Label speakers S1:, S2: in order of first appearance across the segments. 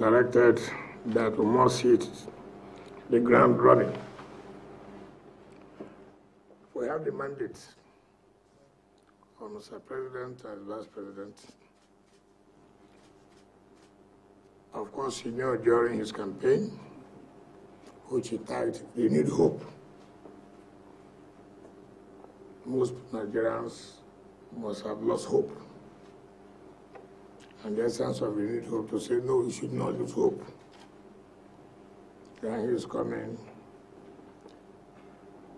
S1: directed that we must hit the ground running. We have the mandate of Mr. President and Vice President. Of course, he knew during his campaign, which he tagged, "You need hope." Most Nigerians must have lost hope. And the essence of "you need hope" to say, no, you should not lose hope. Then he is coming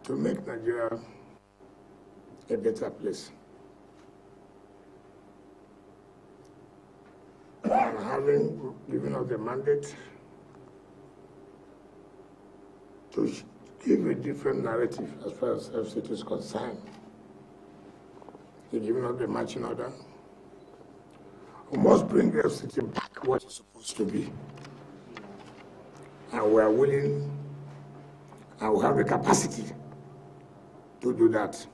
S1: to make Nigeria a better place. And having given us the mandate to give a different narrative as far as FCT is concerned, he's given us the marching order. We must bring the FCT back what it's supposed to be. And we are willing and we have the capacity to do that.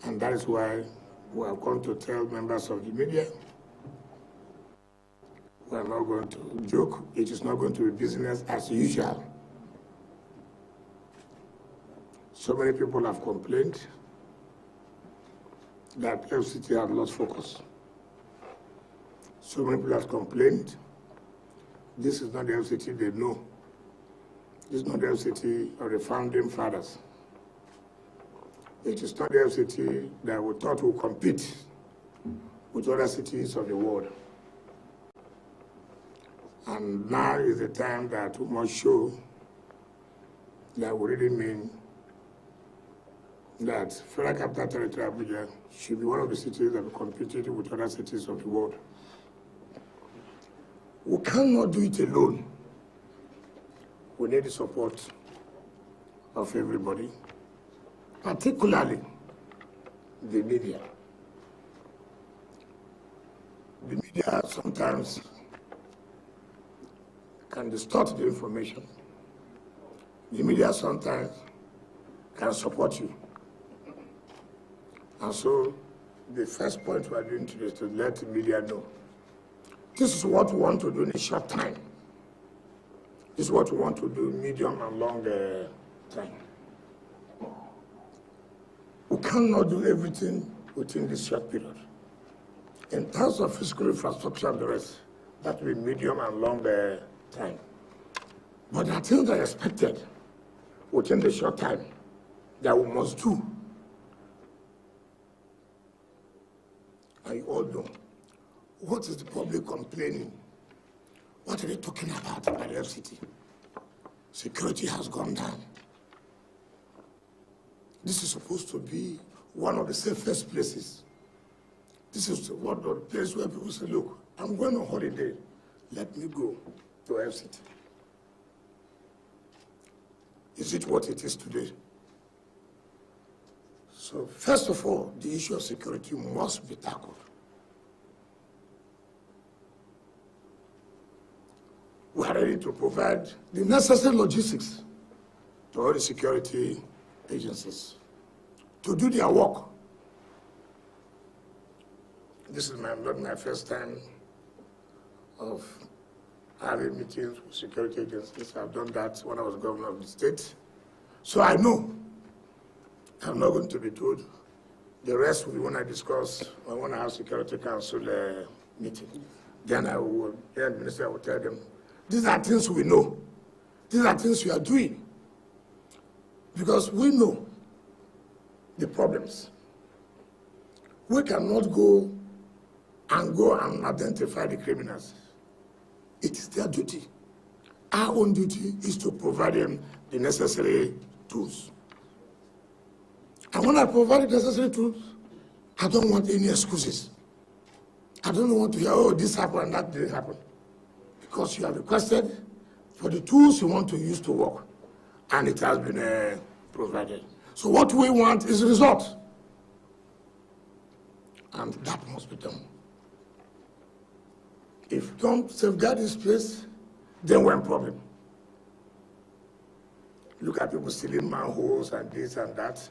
S1: And that is why we are going to tell members of the media, we are not going to joke. It is not going to be business as usual. So many people have complained that FCT have lost focus. So many people have complained this is not the FCT they know. This is not the FCT of the founding fathers. It is not the FCT that we thought would compete with other cities of the world. And now is the time that we must show that we really mean that Federal Capital Territory Abuja should be one of the cities that will compete with other cities of the world. We cannot do it alone. We need the support of everybody, particularly the media. The media sometimes can distort the information. The media sometimes can support you. And so the first point we are doing today is to let the media know this is what we want to do in a short time. This is what we want to do medium and long time. We cannot do everything within this short period. In terms of physical infrastructure and the rest, that will be medium and long time. But there are things that are expected within the short time that we must do. And you all know, what is the public complaining? What are they talking about the FCT? Security has gone down. This is supposed to be one of the safest places. This is one of the places where people say, look, I'm going on holiday. Let me go to FCT. Is it what it is today? So first of all, the issue of security must be tackled. We are ready to provide the necessary logistics to all the security agencies to do their work. This is not my first time of having meetings with security agencies. I've done that when I was governor of the state. So I know I'm not going to be told. The rest will be when I discuss, when I have Security Council meeting. Then the minister will tell them, these are things we know. These are things we are doing. Because we know the problems. We cannot go and identify the criminals. It is their duty. Our own duty is to provide them the necessary tools. And when I provide the necessary tools, I don't want any excuses. I don't want to hear, oh, this happened and that didn't happen. Because you have requested for the tools you want to use to work, and it has been provided. So what we want is result. And that must be done. If you don't safeguard this place, then we're in problem. Look at people stealing manholes and this and that.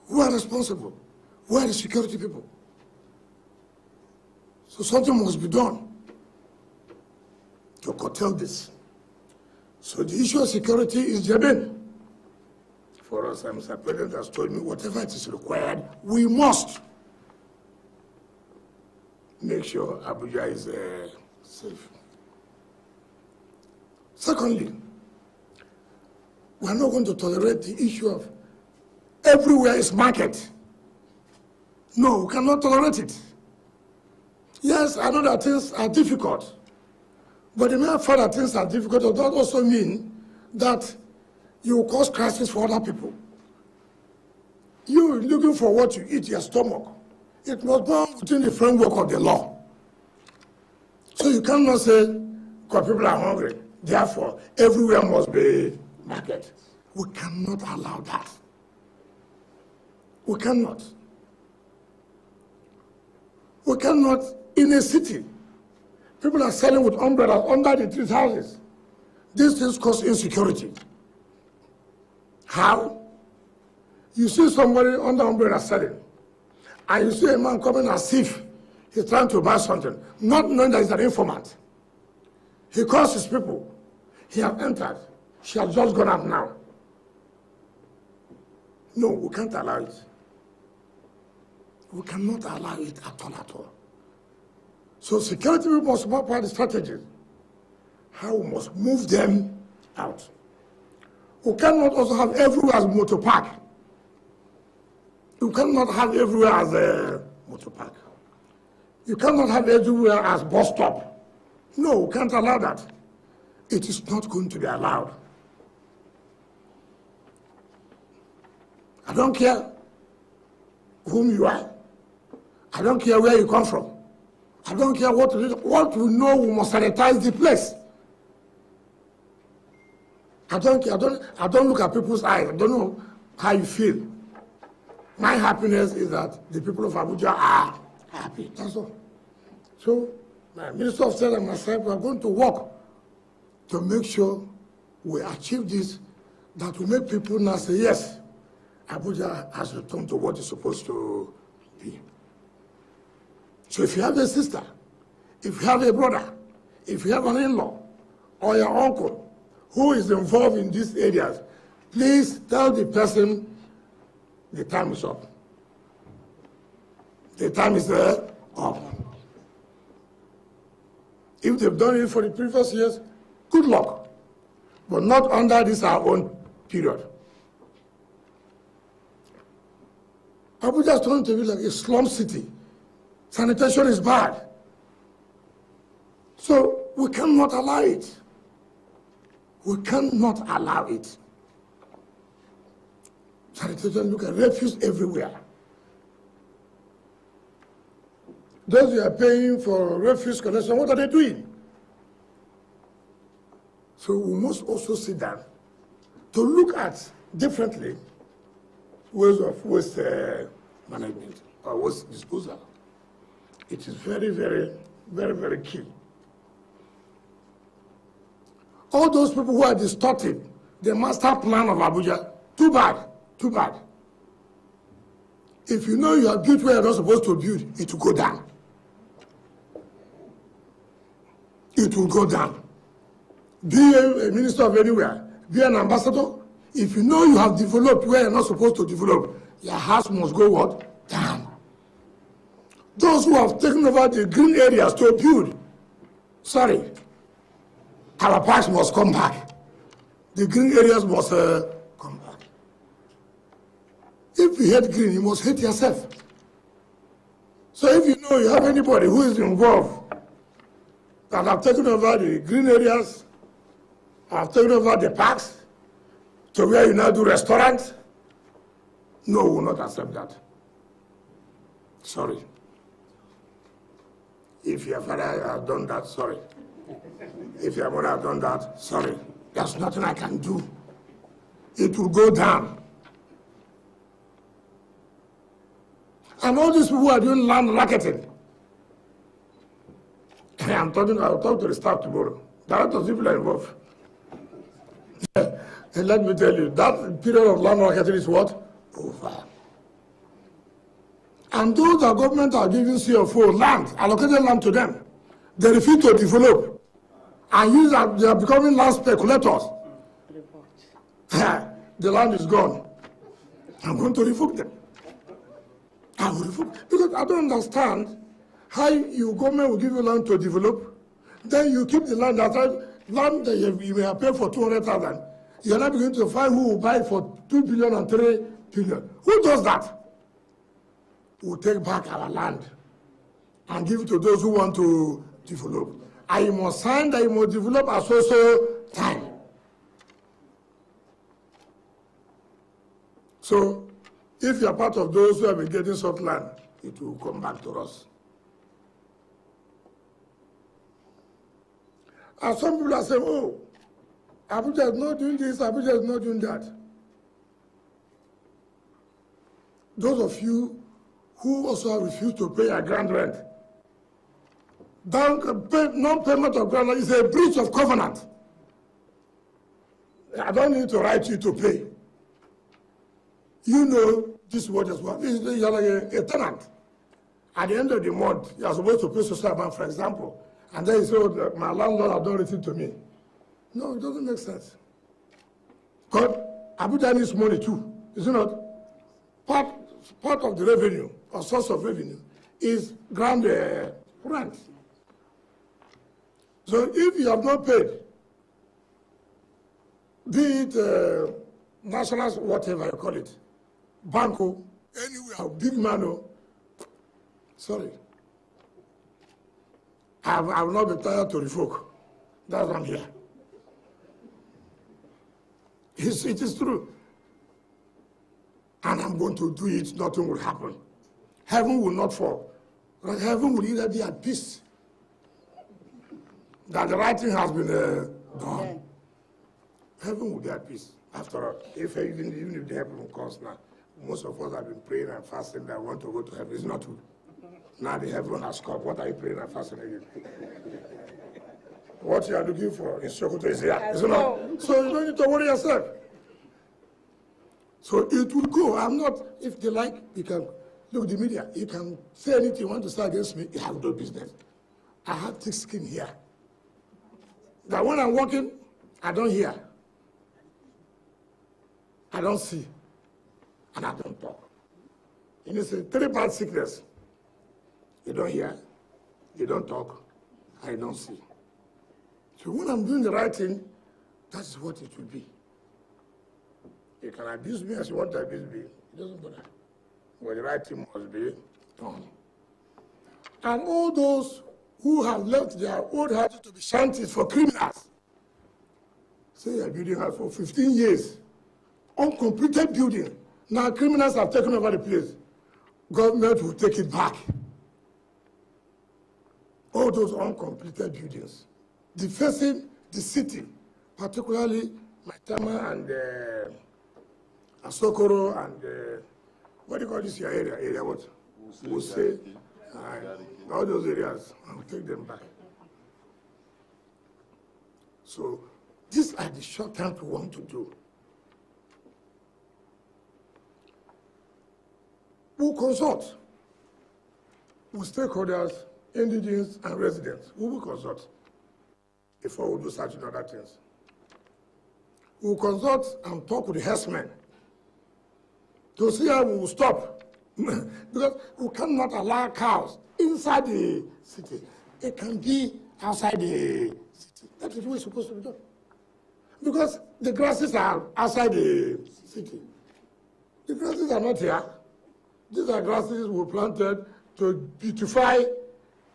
S1: Who are responsible? Who are the security people? So something must be done to curtail this. So the issue of security is germane. For us, Mr. President has told me whatever it is required, we must make sure Abuja is safe. Secondly, we are not going to tolerate the issue of everywhere is market. No, we cannot tolerate it. Yes, I know that things are difficult, but the mere fact that things are difficult does not also mean that you will cause crisis for other people. You looking for what you eat, your stomach. It must be within the framework of the law. So you cannot say, because people are hungry, therefore everywhere must be market. We cannot allow that. We cannot. We cannot, in a city, people are selling with umbrellas under the trees houses. These things cause insecurity. How? You see somebody under umbrella selling, and you see a man coming as if he's trying to buy something, not knowing that he's an informant. He calls his people. He has entered. She has just gone out now. No, we can't allow it. We cannot allow it at all. So security people must map out the strategy, how we must move them out. We cannot also have everywhere as motor park. You cannot have everywhere as a motor park. You cannot have everywhere as bus stop. No, we can't allow that. It is not going to be allowed. I don't care whom you are. I don't care where you come from. I don't care what we know, we must sanitize the place. I don't care. I don't look at people's eyes. I don't know how you feel. My happiness is that the people of Abuja are happy. That's all. So, my Minister of State and myself are going to work to make sure we achieve this, that will make people now say, yes, Abuja has returned to what it's supposed to be. So if you have a sister, if you have a brother, if you have an in-law or your uncle who is involved in these areas, please tell the person the time is up. The time is up. If they've done it for the previous years, good luck. But not under this our own period. Abuja is turning to be like a slum city. Sanitation is bad. So we cannot allow it. We cannot allow it. Sanitation, look at refuse everywhere. Those who are paying for refuse collection, what are they doing? So we must also sit down to look at differently ways of waste management or waste disposal. It is very, very, very, very key. All those people who are distorting the master plan of Abuja, too bad, too bad. If you know you are built where you're not supposed to build, it will go down. It will go down. Be a minister of anywhere, be an ambassador. If you know you have developed where you're not supposed to develop, your house must go what? Down. Those who have taken over the green areas to build, sorry, our parks must come back. The green areas must come back. If you hate green, you must hate yourself. So if you know you have anybody who is involved that have taken over the green areas, have taken over the parks, to where you now do restaurants, no, we will not accept that. Sorry. If your father has done that, sorry. If your mother has done that, sorry. There's nothing I can do. It will go down. And all these people who are doing land racketing, I'll talk to the staff tomorrow. Directors, people are involved. And let me tell you, that period of land racketing is what? Over. And those that government are giving CFO land, allocated land to them, they refuse to develop. And use that they are becoming land speculators. The land is gone. I'm going to revoke them. I will revoke, because I don't understand how your government will give you land to develop, then you keep the land outside, land that you may have paid for 200,000. You're not beginning to find who will buy it for 2 billion and 3 billion. Who does that? We'll take back our land and give it to those who want to develop. And you must sign that you must develop at so time. So, if you are part of those who have been getting soft land, it will come back to us. And some people are saying, oh, Abuja is not doing this, Abuja is not doing that. Those of you who also refuse to pay a grand rent, non-payment of grand rent is a breach of covenant. I don't need to write you to pay. You know this word as well. You're like a tenant. At the end of the month, you're supposed to pay social amount, for example. And then you say, oh, my landlord has done anything to me. No, it doesn't make sense. Because Abuja needs money too, is it not? Part of the revenue, or source of revenue, is ground rent. So if you have not paid, be it national, whatever you call it, banco, anywhere, big mano, sorry. I will not be tired to revoke. That's why I'm here. It is true. And I'm going to do it, nothing will happen. Heaven will not fall. Heaven will either be at peace, that the right thing has been done. Heaven will be at peace. After all, even if the heaven comes now, most of us have been praying and fasting that want to go to heaven. It's not true. Now the heaven has come. What are you praying and fasting again? What you are looking for in Sokoto is here. Is it not? So you don't need to worry yourself. So it will go. I'm not, if they like, you can, look, the media, you can say anything you want to say against me, you have no business. I have thick skin here. That when I'm walking, I don't hear. I don't see. And I don't talk. And it's a 3-part sickness. You don't hear, you don't talk, I don't see. So when I'm doing the right thing, that's what it will be. You can abuse me as you want to abuse me. It doesn't matter. But the right thing must be done. And all those who have left their old houses to be shanties for criminals, say you're building house for 15 years, uncompleted building. Now criminals have taken over the place. Government will take it back. All those uncompleted buildings, defacing the city, particularly Maitama and Asokoro and what do you call this your area? Area what? Wuse. All those areas, I'll take them back. So these are the short term we want to do. We'll consult with stakeholders, indigenous and residents. We will consult before we do such other things. We will consult and talk with the herdsmen to see how we will stop. Because we cannot allow cows inside the city. It can be outside the city. That is what is supposed to be done. Because the grasses are outside the city. The grasses are not here. These are grasses we planted to beautify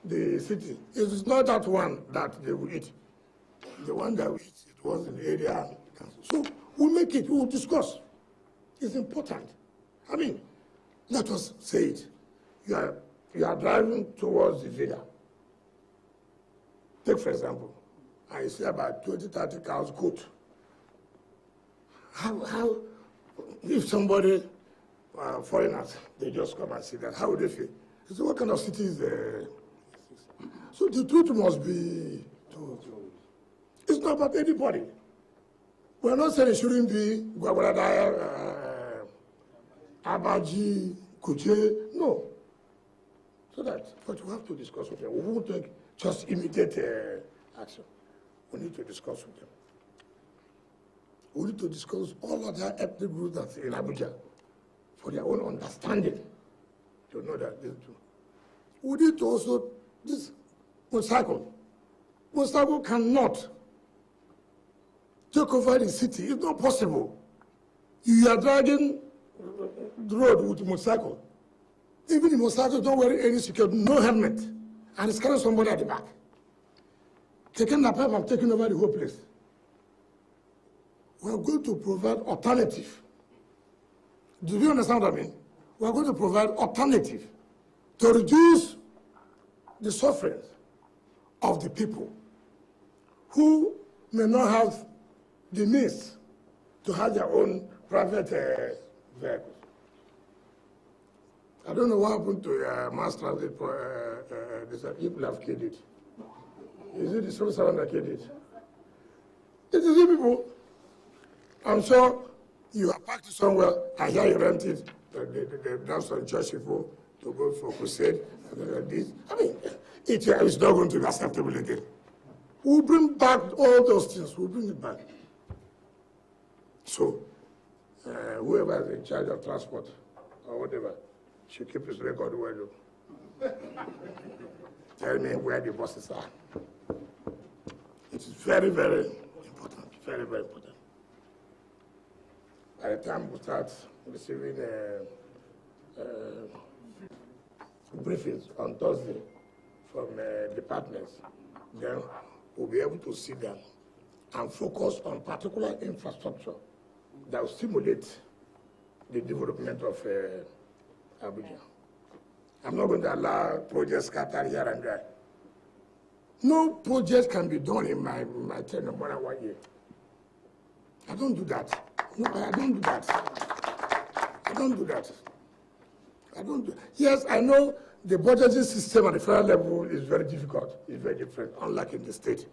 S1: the city. It is not that one that they will eat. The one that we eat, it was in the area. So we'll make it, we'll discuss. It's important. I mean, let us say it. You are driving towards the villa. Take for example, I see about 20, 30 cows goat. How, if somebody, foreigners, they just come and see that, how would they feel? So what kind of city is there? So the truth must be told. It's not about anybody. We're not saying it shouldn't be Gwagwaradaya, Abaji, Kuje. No. So that, but we have to discuss with them. We won't take just immediate action. We need to discuss with them. We need to discuss all other ethnic groups that's in Abuja for their own understanding to know that this is true. We need to also, this motorcycle cannot take over the city. It's not possible. You are dragging the road with a motorcycle. Even the motorcycle don't wear any security, no helmet, and it's carrying somebody at the back. Taking the pipe and taking over the whole place. We are going to provide alternative. Do you understand what I mean? We are going to provide alternative to reduce the suffering of the people who may not have the means to have their own private vehicles. I don't know what happened to mass transit for people have killed it. Is it the civil servant that killed it? It is you people. I'm sure you are packed somewhere, and here you rent it. They've done some church people to go for crusade. This. I mean, it's not going to be acceptable again. We'll bring back all those things. We'll bring it back. So, whoever is in charge of transport or whatever should keep his record well. Tell me where the buses are. It is very, very important. Very, very important. By the time we start receiving briefings on Thursday from departments, then we'll be able to sit down and focus on particular infrastructure that will stimulate the development of Abuja. I'm not going to allow projects scattered here and there. No project can be done in my tenure more than 1 year. I don't do that. No, I don't do that. I don't do that. I don't do. Yes, I know the budgeting system at the federal level is very difficult. It's very different, unlike in the state.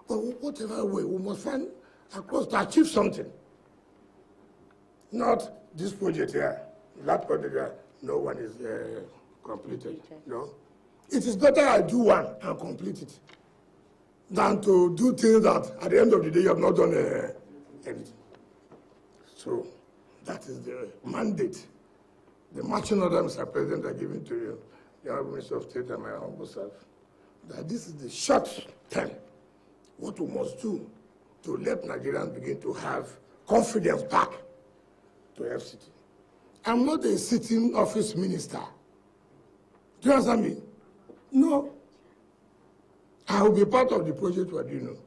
S1: But whatever way, we must find across to achieve something. Not this project here, that project here. No one is completed. No. It is better I do one and complete it than to do things that at the end of the day you have not done anything. So that is the mandate. The marching order, Mr. President, are giving to you, the Honorable Minister of State and my humble self, that this is the short term, what we must do to let Nigerians begin to have confidence back to FCT. I'm not a sitting office minister. Do you understand me? No. I will be part of the project we are doing.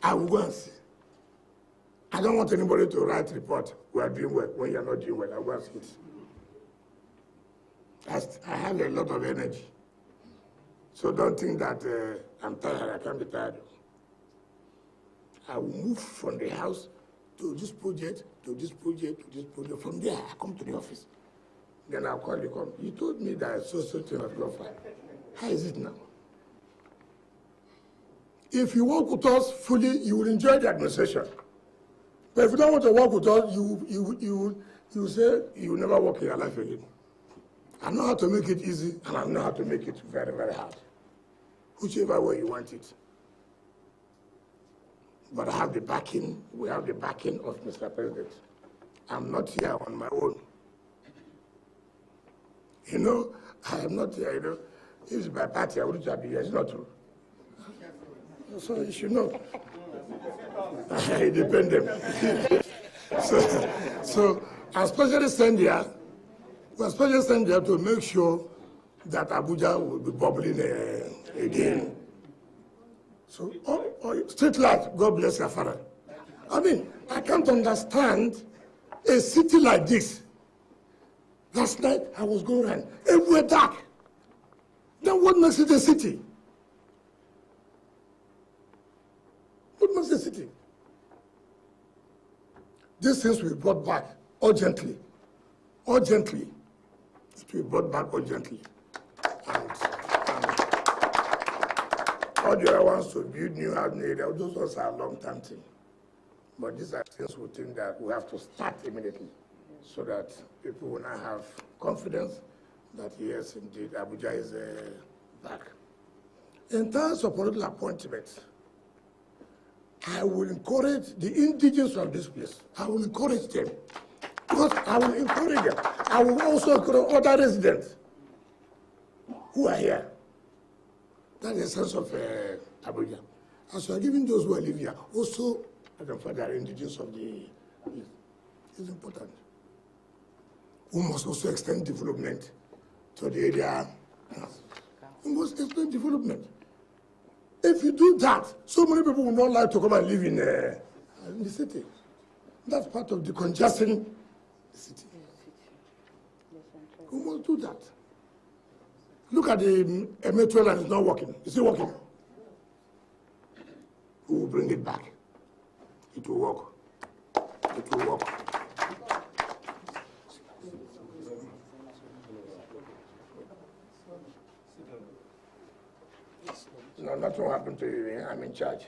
S1: I will go and see. I don't want anybody to write report, we are doing well, when you are not doing well. I will go and see it. I have a lot of energy. So don't think that I'm tired, I can't be tired. I will move from the house to this project, to this project, to this project. From there, I come to the office. Then I'll call you, come. You told me that so thing has gone fine. How is it now? If you work with us fully, you will enjoy the administration. But if you don't want to work with us, you say you will never work in your life again. I know how to make it easy, and I know how to make it very, very hard. Whichever way you want it. But I have the backing, we have the backing of Mr. President. I'm not here on my own. You know, I am not here, you know. If it's by party, I wouldn't have been here. It's not true. So you should know. I depend them. so I especially send here, to make sure that Abuja will be bubbling again. So, street light, God bless your father. I mean, I can't understand a city like this. Last night, I was going around, everywhere dark. Then what makes it a city? What makes it a city? These things will be brought back urgently. Urgently. It will be brought back urgently. And all the other ones to build new housing area, those ones are a long-term thing. But these are things we think that we have to start immediately so that people will now have confidence that yes, indeed, Abuja is back. In terms of political appointments, I will encourage the indigenous of this place. I will encourage them. Because I will encourage them. I will also encourage other residents who are here. That is the sense of Abuja. As we are giving those who are living here, also identify the indigenous of the place. It's important. We must also extend development to the area. We must extend development. If you do that, so many people will not like to come and live in the city. That's part of the congestion the city. We must do that. Look at the metro line, it's not working. Is it working? We will bring it back. It will work. It will work. No, nothing will happen to you. I'm in charge.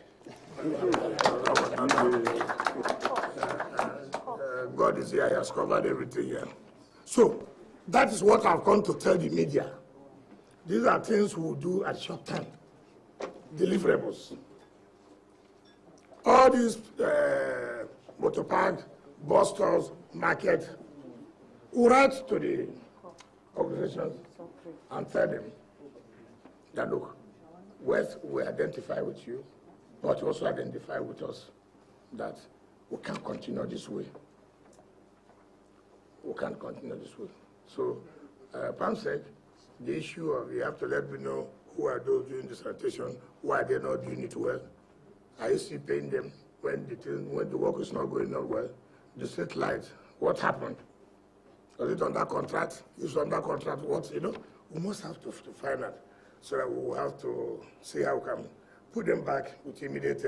S1: God is here. He has covered everything here. So, that is what I've come to tell the media. These are things we'll do at short time. Deliverables. All these motor park, bus stores, market, we'll write to the organizations and tell them that, look, West will identify with you, but also identify with us that we can't continue this way. We can't continue this way. So, Pam said, the issue of you have to let me know who are those doing the sanitation, why they're not doing it well. Are you still paying them when the work is not going on well? The street light, what happened? Was it under contract? Is it under contract? What, we must have to find out. So that we will have to see how we can put them back with immediate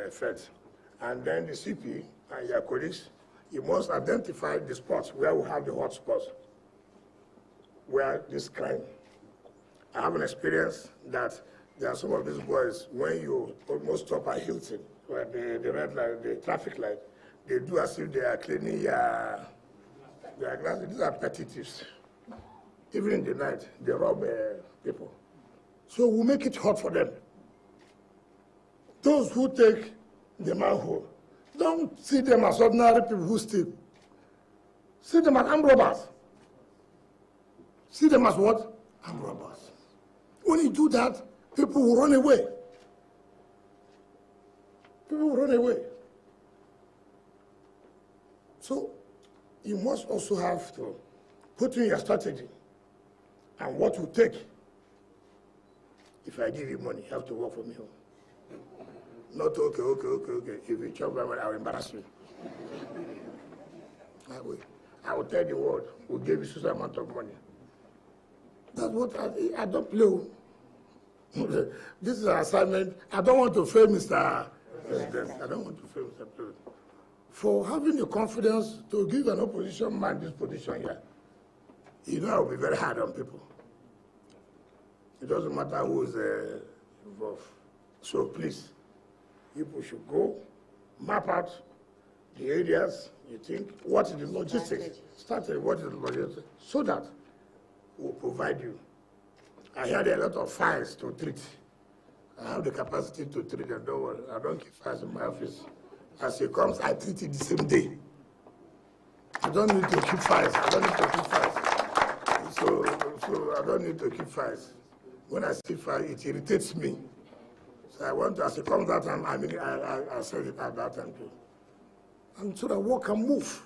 S1: effect. And then the CP and your colleagues, you must identify the spots where we have the hot spots, where this crime. I have an experience that there are some of these boys, when you almost stop at Hilton, where the red light, the traffic light, they do as if they are cleaning their glasses. These are petty thieves. Even in the night, they rob people. So we make it hot for them. Those who take the manhole, don't see them as ordinary people who steal. See them as armed robbers. See them as what? Armed robbers. When you do that, people will run away. People will run away. So you must also have to put in your strategy. And what you take, if I give you money, you have to work for me. Not okay. If you chop my money, I will embarrass you. I will tell the world, we gave you such amount of money. That's what I don't play. This is an assignment. I don't want to fail Mr. President. I don't want to fail Mr. President. For having the confidence to give an opposition man this position here, I will be very hard on people. It doesn't matter who is involved. So please, people should go, map out the areas you think, what is the logistics, start with what is the logistics, so that we'll provide you. I had a lot of files to treat. I have the capacity to treat them, don't worry. I don't keep files in my office. As it comes, I treat it the same day. I don't need to keep files. So I don't need to keep files. When I see file, it irritates me. So I want to, as it comes that time, I send it at that time too. And so that work can move.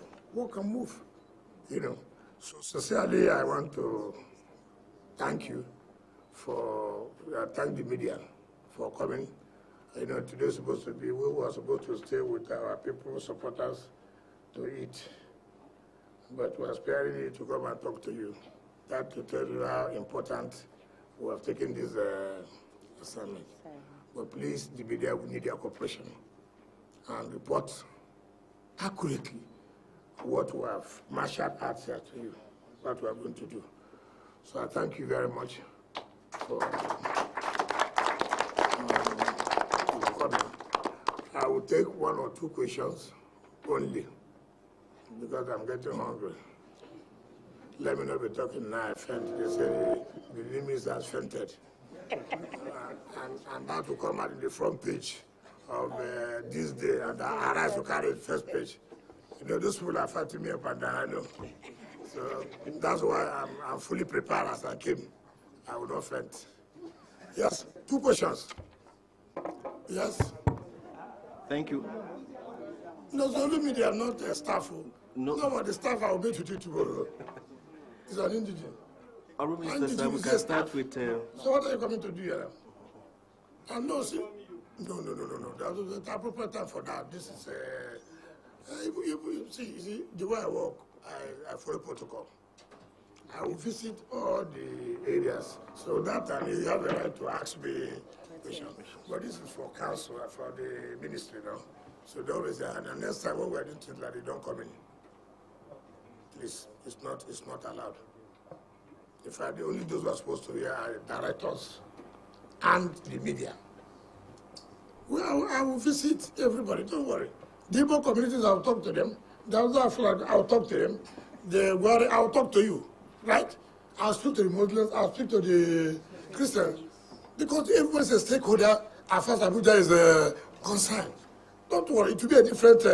S1: So sincerely, I want to thank you thank the media for coming. Today is supposed to be, we were supposed to stay with our people, supporters, to eat. But we're sparing you to come and talk to you. That to tell you how important we have taken this assignment. But please, the media, we need your cooperation and report accurately what we have marshaled out here to you, what we are going to do. So I thank you very much for coming. I will take 1 or 2 questions only, because I'm getting hungry. let me not be talking now, I faint. They say the limits has fainted. And that will come out in the front page of this day, and I rise to carry the first page. You know, those people are fighting me up and down, I know. So that's why I'm fully prepared as I came. I will not faint. Yes, 2 questions. Yes?
S2: Thank you.
S1: No, so only media, not staff.
S2: No,
S1: but the staff I will meet with you tomorrow. It's an indigent.
S2: Honourable Minister, sir, we can start with...
S1: So what are you coming to do here now? And no, see, no. There's the appropriate time for that. This is, you see, the way I work, I follow protocol. I will visit all the areas. So that time you have the right to ask me questions. But this is for council, for the ministry now. So they always say, and the next time when we're doing things like they don't come in. Please, it's not allowed. In fact, only those who are supposed to hear are directors and the media. Well, I will visit everybody, don't worry. The Igbo communities, I'll talk to them. Those I feel like I'll talk to them. I'll talk to you, right? I'll speak to the Muslims, I'll speak to the Christians. Because everyone's a stakeholder as far as Abuja is concerned. Don't worry, it will be a different,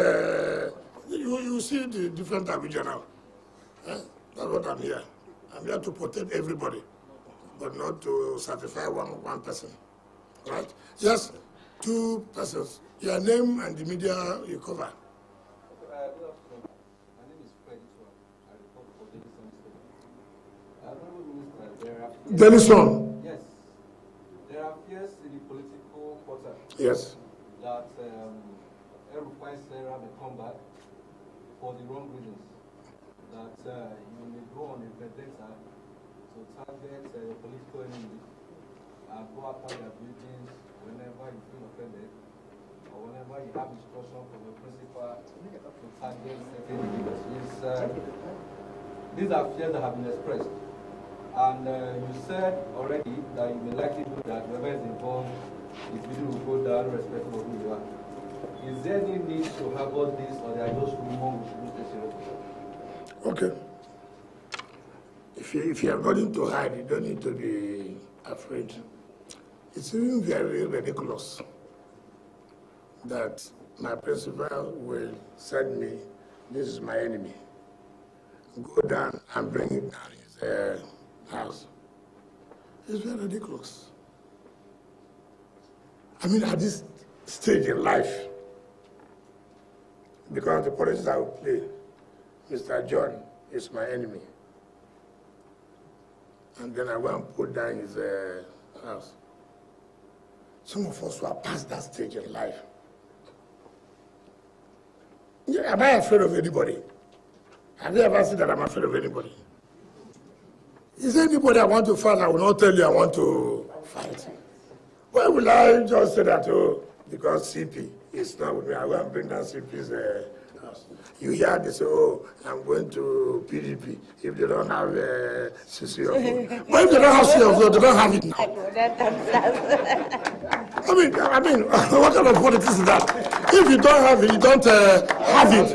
S1: you see the different Abuja now. That's what I'm here. I'm here to protect everybody, but not to satisfy one person, right? Yes, 2 persons. Your name and the media you cover.
S3: Good afternoon. My name is Fred. I report for Daily Sun. Minister,
S1: Daily Sun.
S3: Yes. There are fears in the political quarter.
S1: Yes.
S3: That El-Rufai Sarah may come back for the wrong reasons. That you may go on a vendetta to target your political enemy and go after their buildings whenever you feel offended or whenever you have instruction from your principal to target certain individuals. These are fears that have been expressed. And you said already that you may likely do that whoever is involved, his video will go down irrespective of who you are. Is there any need to have all this, or there are just rumors we shouldn't take seriously?
S1: Okay. If you are going to hide, you don't need to be afraid. It's even very ridiculous that my principal will send me, this is my enemy, go down and bring it down his house. It's very ridiculous. I mean, at this stage in life, because the politics I will play, Mr. John is my enemy. And then I went and put down his house. Some of us who are past that stage in life. Yeah, am I afraid of anybody? Have you ever seen that I'm afraid of anybody? Is there anybody I want to fight? I will not tell you I want to fight. Why will I just say that, oh, because CP is not with me, I will and bring down CP's house. You hear they say, oh, I'm going to PDP if they don't have CC of vote. But if they don't have CC of vote, they don't have it now. I mean, what kind of politics is that? If you don't have it, you don't have it.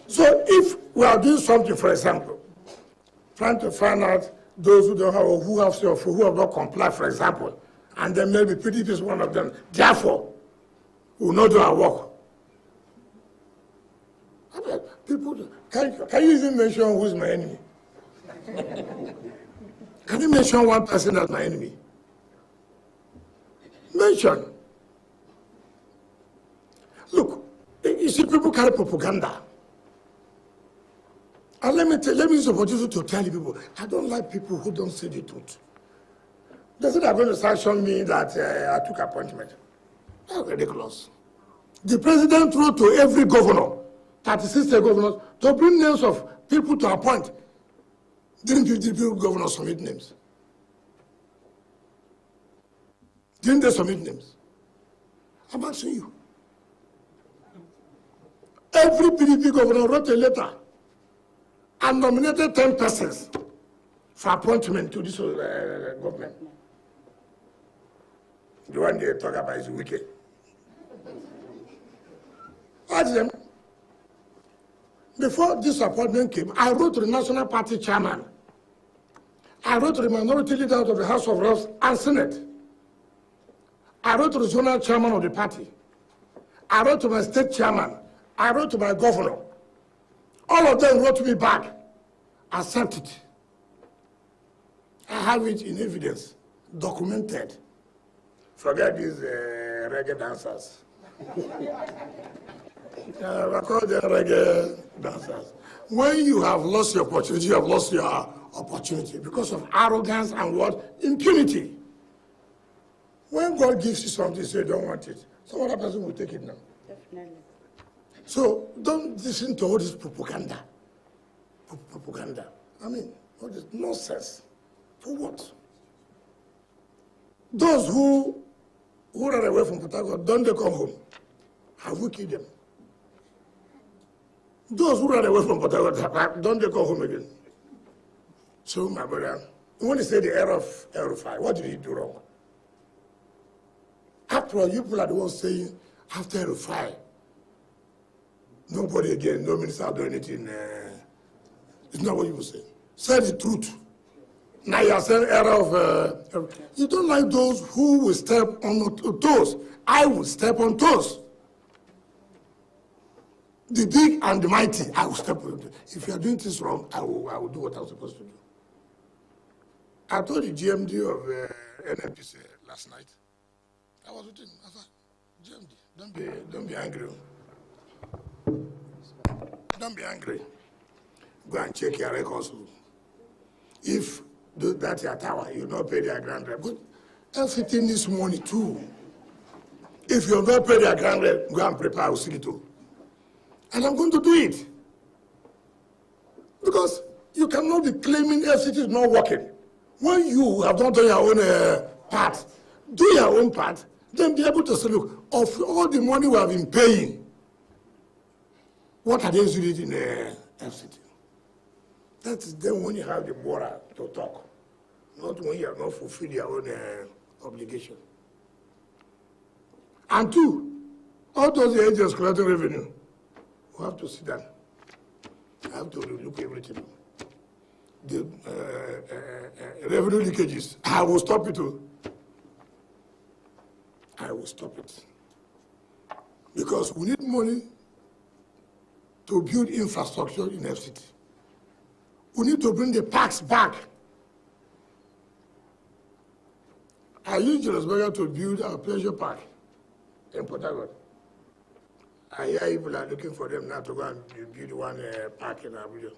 S1: So if we are doing something, for example, trying to find out those who don't have or who have who have not complied, for example, and then maybe PDP is one of them. Therefore, we will not do our work. I mean, people, can you even mention who is my enemy? Can you mention one person as my enemy? Mention. Look, you see, people carry propaganda. And let me use the opportunity to tell you people, I don't like people who don't say the truth. They say they're going to sanction me that I took appointment. That's ridiculous. The president wrote to every governor, 36 state governors, to bring names of people to appoint. Didn't the governors submit names? Didn't they submit names? I'm asking you. Every PDP governor wrote a letter and nominated 10 persons for appointment to this government. The one they talk about is Wike. Ask them. Before this appointment came, I wrote to the National Party chairman. I wrote to the minority leader of the House of Reps and Senate. I wrote to the zonal chairman of the party. I wrote to my state chairman. I wrote to my governor. All of them wrote me back. Accept it. I have it in evidence, documented. Forget these reggae dancers. I call them reggae dancers. When you have lost your opportunity, you have lost your opportunity because of arrogance and what? Impunity. When God gives you something, you say you don't want it. Some other person will take it now.
S4: Definitely.
S1: So don't listen to all this propaganda. Propaganda. I mean, all this nonsense. For what? Those who ran away from Port Harcourt, don't they come home? Have we killed them? Those who ran away from Port Harcourt, don't they come home again? So, my brother, when you say the error of Erufai, what did he do wrong? After all, you people are the ones saying, after Erufai, nobody again, no minister do anything. It's not what you will say. Say the truth. Now you are saying error of... you don't like those who will step on toes. I will step on toes. The big and the mighty, I will step on toes. If you are doing this wrong, I will do what I'm supposed to do. I told the GMD of NNPC last night. I was with him. I thought, GMD, don't be angry. Don't be angry. Go and check your records. If that's your tower, you not pay their grand rep. But everything needs money too. If you not pay their grand rep, go and prepare a too. And I'm going to do it. Because you cannot be claiming FCT is not working. When you have not done your own part, do your own part, then be able to say, look, of all the money we have been paying, what are they using in FCT? That's then when you have the moral to talk, not when you have not fulfilled your own obligation. And two, all those agents collecting revenue, we have to sit down. I have to look everything. The revenue leakages, I will stop it too. I will stop it. Because we need money to build infrastructure in FCT. We need to bring the parks back. I used Johannesburg to build a pleasure park in Port Harcourt. I hear people are looking for them now to go and build one park in Abuja.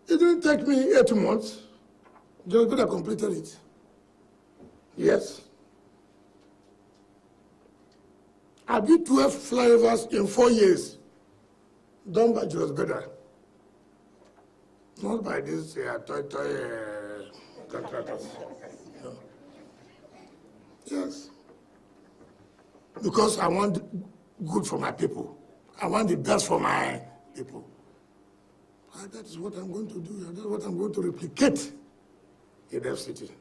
S1: It didn't take me 8 months. Johannesburg completed it. Yes. I built 12 flyovers in 4 years, done by Johannesburg. Not by these toy contractors. No. Yes. Because I want good for my people. I want the best for my people. And that is what I'm going to do. And that's what I'm going to replicate in FCT.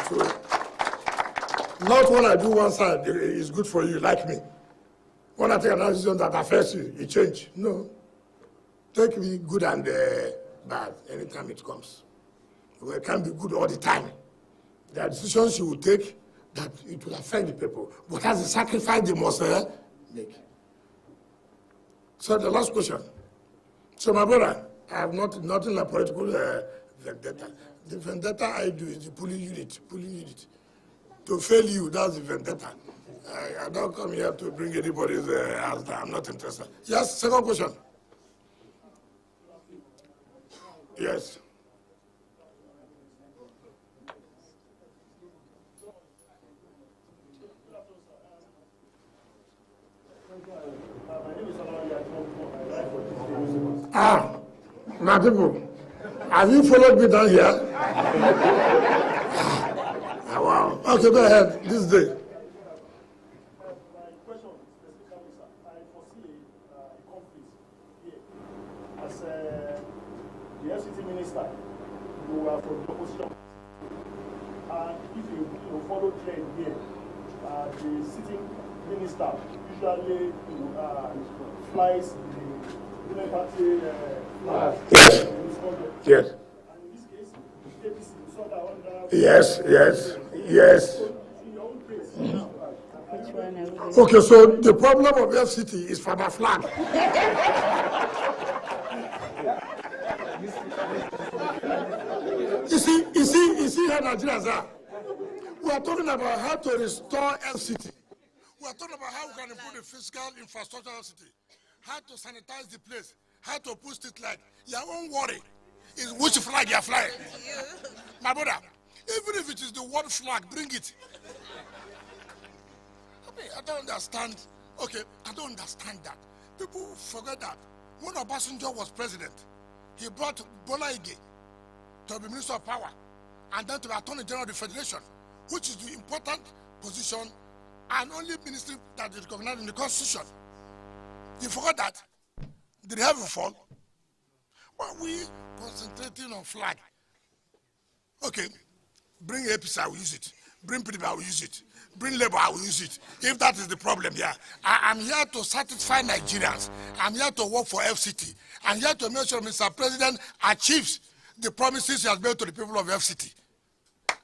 S1: So, not when I do one side, it's good for you, like me. When I take an decision that affects you, it changes. No. Take me good and bad anytime it comes. Well, it can't be good all the time. There are decisions you will take that it will affect the people, but as a sacrifice they must make. So the last question. So my brother, I have nothing like political vendetta. The vendetta I do is the pulling unit. To fail you, that's the vendetta. I don't come here to bring anybody's house down. I'm not interested. Yes, second question. Yes. My people, have you followed me down here? Wow. Okay, go ahead. This day.
S5: My question specifically, sir, I foresee a conflict here. As the FCT minister, you are from the opposition. And if you follow trend here, the sitting minister usually flies the Green Party flag
S1: Yes.
S5: in his country.
S1: Yes.
S5: And in this case, APC, you saw that under.
S1: Yes, yes, yes.
S5: So in your own case, now,
S4: Which one are we going
S1: Okay, so the problem of FCT is for the flag. You see how Nigerians are. We are talking about how to restore FCT. We are talking about how we can improve the physical infrastructure of FCT, how to sanitize the place, how to put street light. Your own worry is which flag you are flying. My brother, even if it is the world flag, bring it. I don't understand. Okay, I don't understand that. People forget that when Obasanjo was president, he brought Bola Ige to be Minister of Power and then to be Attorney General of the Federation, which is the important position and only ministry that is recognized in the Constitution. You forgot that? Did he have a fall? Why are we concentrating on flag? Okay, bring APC, I will use it. Bring PDP, I will use it. Bring Labour, I will use it. If that is the problem here, I am here to satisfy Nigerians. I'm here to work for FCT. I'm here to make sure Mr. President achieves the promises he has made to the people of FCT.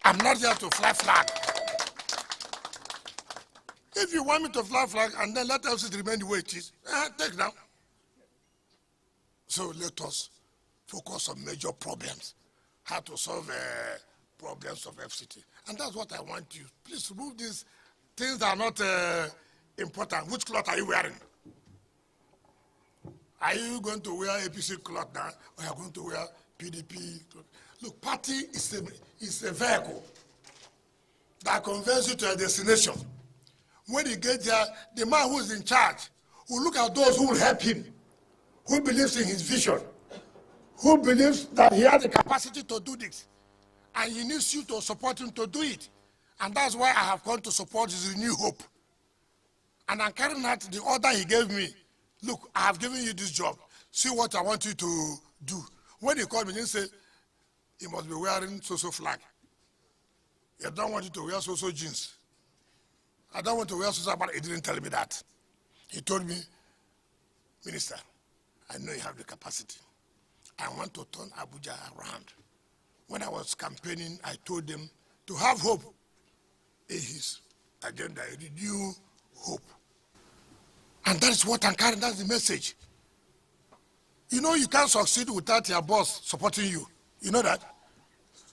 S1: I'm not here to fly flag. If you want me to fly flag and then let FCT remain the way it is, take now. So let us focus on major problems, how to solve problems of FCT. And that's what I want you. Please remove these things that are not important. Which cloth are you wearing? Are you going to wear APC cloth now, or are you going to wear PDP cloth? Look, party is a vehicle that conveys you to a destination. When you get there, the man who is in charge will look at those who will help him, who believes in his vision, who believes that he has the capacity to do this, and he needs you to support him to do it. And that's why I have come to support his renewed hope. And I'm carrying out the order he gave me. Look, I have given you this job. See what I want you to do. When he called me, he didn't say, he must be wearing so-so flag. I don't want you to wear so-so jeans. I don't want to wear so-so, but he didn't tell me that. He told me, Minister, I know you have the capacity. I want to turn Abuja around. When I was campaigning, I told them to have hope in his agenda, a renewed hope. And that is what I'm carrying, that's the message. You know you can't succeed without your boss supporting you. You know that?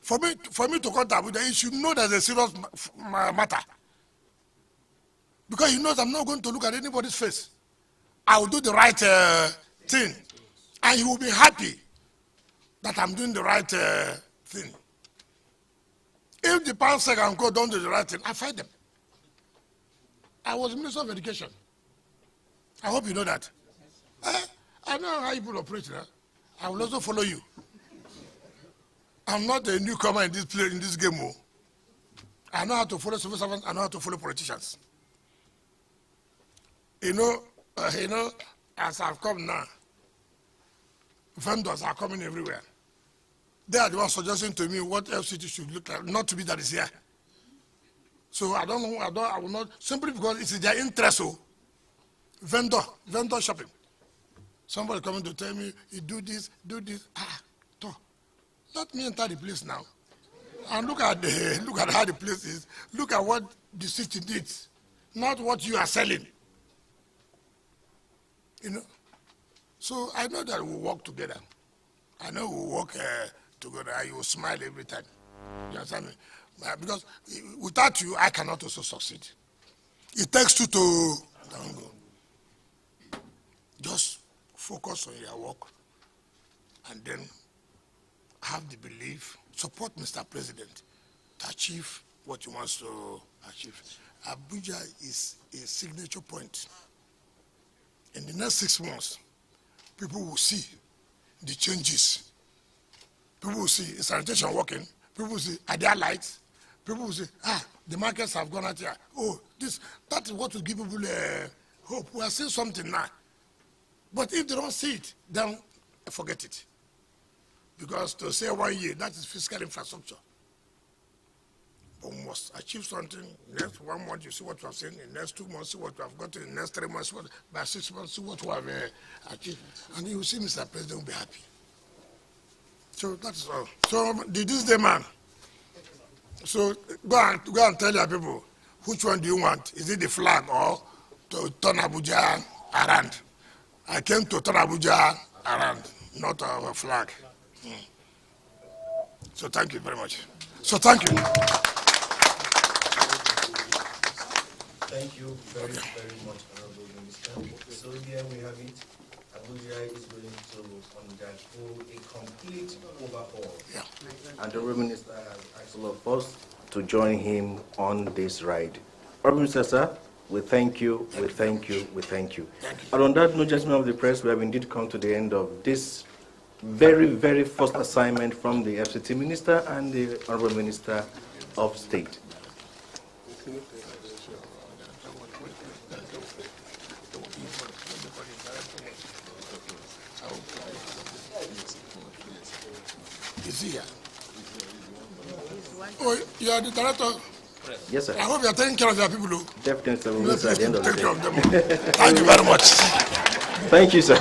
S1: For me to come to Abuja, you should know there's a serious matter. Because he knows I'm not going to look at anybody's face. I will do the right thing. And he will be happy that I'm doing the right thing. If the Pansec and Co don't do the right thing, I fight them. I was Minister of Education. I hope you know that. I know how people operate. I will also follow you. I'm not a newcomer in this game. I know how to follow civil servants. I know how to follow politicians. You know, as I've come now, vendors are coming everywhere. They are the ones suggesting to me what FCT should look like, not to be that is here. So I don't know, I will not, simply because it's in their interest. Vendor shopping. Somebody coming to tell me, you do this. Let me enter the place now. And look at how the place is. Look at what the city needs, not what you are selling. You know? So I know that we'll work together. I know we'll work together. You will smile every time. You understand me? Because without you, I cannot also succeed. It takes two to tango. Just focus on your work and then have the belief, support Mr. President to achieve what he wants to achieve. Abuja is a signature point. In the next 6 months, people will see the changes. People will see, is sanitation working? People will see, are there lights? People will say, the markets have gone out here. Oh, that is what will give people hope. We are seeing something now. But if they don't see it, then forget it. Because to say 1 year, that is fiscal infrastructure. But we must achieve something. Next 1 month, you see what we have seen. In the next 2 months, see what we have gotten. In the next 3 months, by 6 months, see what we have achieved. And you will see Mr. President will be happy. So that's all. So this day, man. So go and tell your people, which one do you want? Is it the flag or to turn Abuja around? I came to turn Abuja around, not our flag. So thank you very much. So thank you.
S6: Thank you very much, Honorable Minister. So here we have it. Abuja is going to undergo a complete overhaul.
S1: Yeah.
S6: And the Honorable Minister has asked all of us to join him on this ride. Honorable Minister, sir, we thank you, we thank you, we thank you. And on that note, gentlemen of the press, we have indeed come to the end of this very, very first assignment from the FCT Minister and the Honorable Minister of State.
S1: Is he here? Oh, you are the director?
S6: Yes, sir.
S1: I hope you are taking care of your people, though.
S6: Definitely, sir. We'll at the end of the
S1: Take care
S6: day.
S1: of them. Thank you very much.
S6: Thank you, sir.